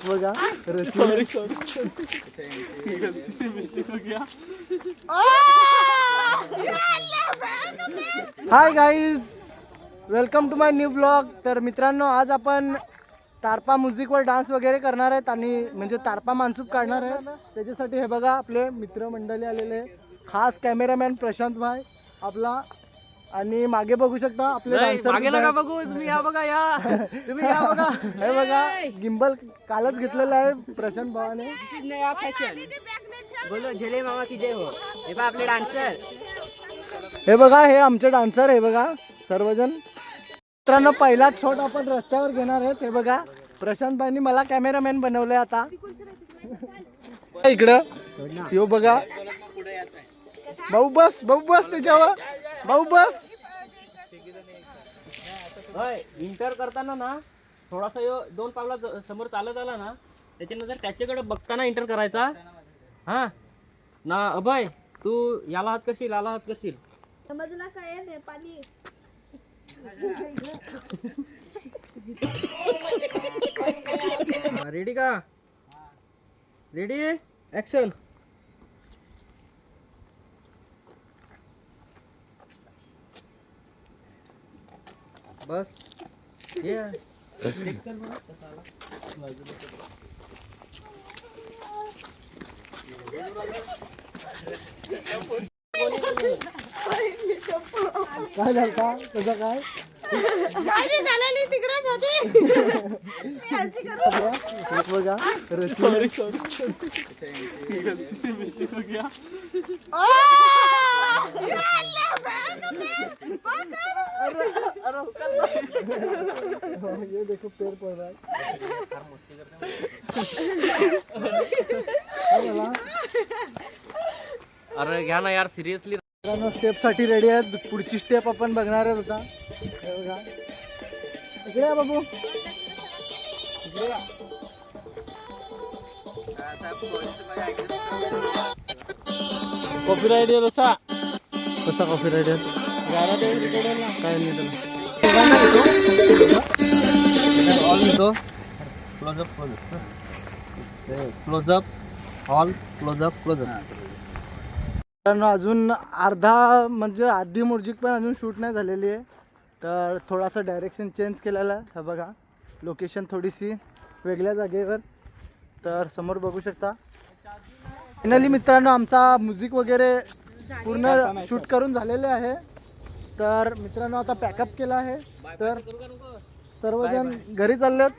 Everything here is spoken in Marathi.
बघा सॉरी गलती से मिस्टेक हो गया. Hi guys, welcome to my new blog. तर मित्रांनो, आज आपण तारपा म्युझिकवर डान्स वगैरे करणार आहेत आणि म्हणजे तारपा मानसूक काढणार आहेत. त्याच्यासाठी हे बघा आपले मित्रमंडळी आलेले, खास कॅमेरामॅन प्रशांत भाई आपला, आणि मागे बघू शकता आपले डान्सर. मागे नका बघू, तुम्ही या बघा, या तुम्ही या बघा. हे बघा गिम्बल कालच घेतलेलं आहे प्रशांत भावाने. बोलो झेले मामा की जय हो. हे बघा आपले डान्सर. हे बघा, हे आमचे डान्सर. हे बघा सर्वजण. मित्रांनो, पहिला शॉट आपण रस्त्यावर घेणार आहेत. हे बघा प्रशांत भाईनी मला कॅमेरामॅन बनवलंय आता. इकडं यो बघा, भाऊ बस, भाऊ बस त्याच्यावर, भाऊ बस. इंटर करताना ना थोडासा दोन पावला समोर चालत आला ना, त्याच्यानंतर त्याच्याकडे बघताना इंटर करायचा. हा ना अभय, तू याला हात करशील, याला हात करशील. समजला काय नेपाली. रेडी का? Ready, action. बस ये. काय झालं का तुझं काय? तिकडेच होते. बघा सॉरी गलती से मिस्टेक हो गया. ये देखो पेड़ पड़ रहा है. अरे घ्या ना यार, सिरियसली. स्टेप साठी रेडी आहेत. पुढची स्टेप आपण बघणार आहेत आता. हे बघा, इकडे या बाबू, इकडे या. कॉपीराइट आहे रसा. कसा कॉफी रेडी आहे? गाणं ते रेकॉर्ड ना. काय नाही त्याला. ऑल येतो. Closeup all closeup. कारण अजून अर्धा म्हणजे आधी म्युझिक पण अजून शूट नाही झालेली आहे, तर थोडासा डायरेक्शन चेंज केलेला आहे. हा बघा, लोकेशन थोडीशी वेगळ्या जागेवर. तर समोर बघू शकता. फायनली मित्रांनो, आमचा म्युझिक वगैरे पूर्ण शूट करून झालेले आहे. तर मित्रांनो, आता पॅकअप केला आहे. तर सर्वजण घरी चाललेत.